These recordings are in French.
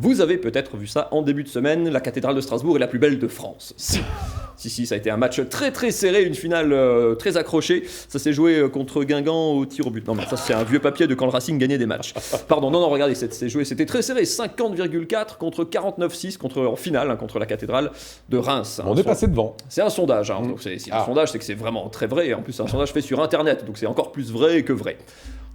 Vous avez peut-être vu ça en début de semaine, la cathédrale de Strasbourg est la plus belle de France. Si, ça a été un match très très serré, une finale très accrochée. Ça s'est joué contre Guingamp au tir au but. Non, mais ça c'est un vieux papier de quand le Racing gagnait des matchs. Pardon, non, regardez, c'était très serré. 50,4 contre 49,6 en finale contre la cathédrale de Reims. On est passé devant. C'est un sondage. Donc un sondage, c'est que c'est vraiment très vrai. En plus, c'est un sondage fait sur Internet, donc c'est encore plus vrai que vrai.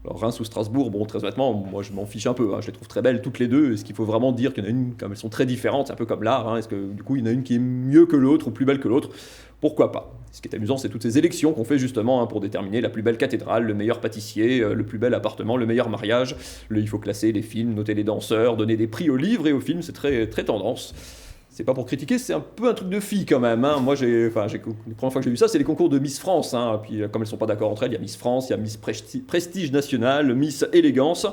Alors Reims ou Strasbourg, bon, très honnêtement, moi je m'en fiche un peu, je les trouve très belles toutes les deux. Est-ce qu'il faut vraiment dire qu'il y en a une, comme elles sont très différentes, c'est un peu comme l'art, est-ce que du coup il y en a une qui est mieux que l'autre ou plus belle que l'autre? Pourquoi pas? Ce qui est amusant, c'est toutes ces élections qu'on fait justement pour déterminer la plus belle cathédrale, le meilleur pâtissier, le plus bel appartement, le meilleur mariage. Il faut classer les films, noter les danseurs, donner des prix aux livres et aux films, c'est très, très tendance. C'est pas pour critiquer, c'est un peu un truc de fille quand même. Moi, la première fois que j'ai vu ça, c'est les concours de Miss France. Puis, comme elles sont pas d'accord entre elles, il y a Miss France, il y a Miss Prestige National, Miss Élégance.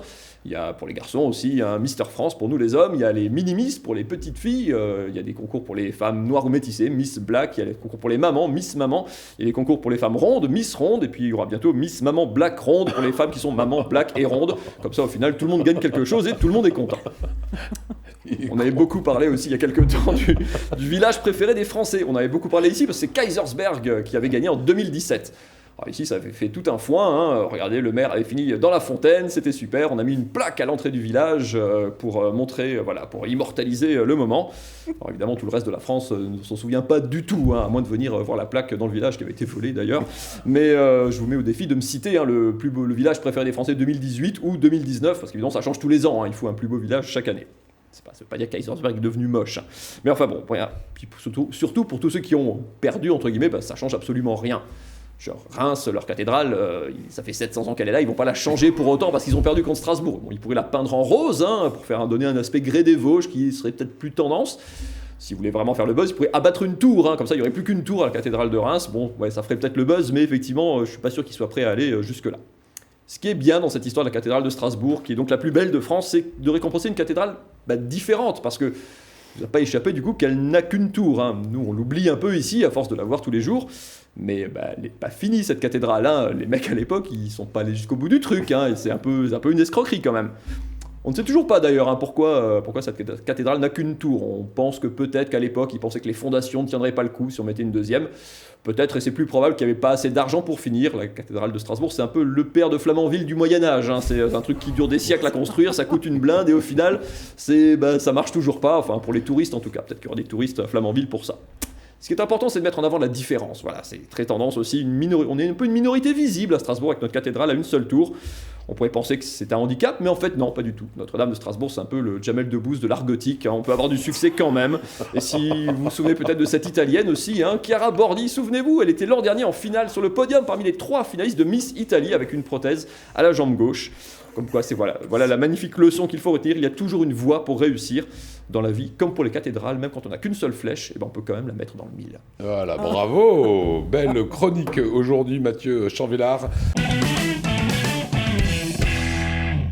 Il y a pour les garçons aussi, il y a un Mister France pour nous les hommes. Il y a les mini-miss pour les petites filles. Il y a des concours pour les femmes noires ou métissées, Miss Black. Il y a les concours pour les mamans, Miss Maman. Il y a les concours pour les femmes rondes, Miss Ronde. Et puis il y aura bientôt Miss Maman Black Ronde pour les femmes qui sont maman Black et ronde. Comme ça, au final, tout le monde gagne quelque chose et tout le monde est content. On avait beaucoup parlé aussi il y a quelques temps du village préféré des Français. On avait beaucoup parlé ici parce que c'est Kaisersberg qui avait gagné en 2017. Alors ici, ça avait fait tout un foin. Regardez, le maire avait fini dans la fontaine, c'était super. On a mis une plaque à l'entrée du village pour montrer, pour immortaliser le moment. Alors évidemment, tout le reste de la France ne s'en souvient pas du tout, à moins de venir voir la plaque dans le village qui avait été volée d'ailleurs. Mais je vous mets au défi de me citer le village préféré des Français 2018 ou 2019, parce qu'évidemment, ça change tous les ans. Il faut un plus beau village chaque année. Ça ne veut pas dire que Kaisersberg est devenu moche. Mais enfin bon, puis surtout pour tous ceux qui ont perdu, entre guillemets, ça change absolument rien. Genre Reims, leur cathédrale, ça fait 700 ans qu'elle est là, ils vont pas la changer pour autant parce qu'ils ont perdu contre Strasbourg. Bon, ils pourraient la peindre en rose pour donner un aspect grès des Vosges qui serait peut-être plus tendance. Si vous voulez vraiment faire le buzz, ils pourraient abattre une tour, comme ça il n'y aurait plus qu'une tour à la cathédrale de Reims. Bon, ça ferait peut-être le buzz, mais effectivement, je suis pas sûr qu'ils soient prêts à aller jusque-là. Ce qui est bien dans cette histoire de la cathédrale de Strasbourg, qui est donc la plus belle de France, c'est de récompenser une cathédrale différente, parce que vous n'a pas échappé du coup qu'elle n'a qu'une tour. Nous, on l'oublie un peu ici, à force de la voir tous les jours, mais elle n'est pas finie cette cathédrale. Les mecs à l'époque, ils sont pas allés jusqu'au bout du truc, et c'est un peu une escroquerie quand même. On ne sait toujours pas d'ailleurs pourquoi cette cathédrale n'a qu'une tour. On pense que peut-être qu'à l'époque, ils pensaient que les fondations ne tiendraient pas le coup si on mettait une deuxième. Peut-être, et c'est plus probable qu'il n'y avait pas assez d'argent pour finir. La cathédrale de Strasbourg, c'est un peu le père de Flamanville du Moyen-Âge. C'est un truc qui dure des siècles à construire, ça coûte une blinde et au final, ça marche toujours pas. Enfin, pour les touristes en tout cas. Peut-être qu'il y aura des touristes à Flamanville pour ça. Ce qui est important, c'est de mettre en avant la différence. Voilà, c'est très tendance aussi. On est un peu une minorité visible à Strasbourg avec notre cathédrale à une seule tour. On pourrait penser que c'est un handicap, mais en fait, non, pas du tout. Notre-Dame de Strasbourg, c'est un peu le Jamel Debbouze de l'art gothique. On peut avoir du succès quand même. Et si vous vous souvenez peut-être de cette Italienne aussi, Chiara Bordi, souvenez-vous, elle était l'an dernier en finale sur le podium parmi les 3 finalistes de Miss Italie avec une prothèse à la jambe gauche. Comme quoi, voilà la magnifique leçon qu'il faut retenir. Il y a toujours une voie pour réussir dans la vie, comme pour les cathédrales. Même quand on n'a qu'une seule flèche, on peut quand même la mettre dans le mille. Voilà, bravo. Belle chronique aujourd'hui, Mathieu Chanvillard.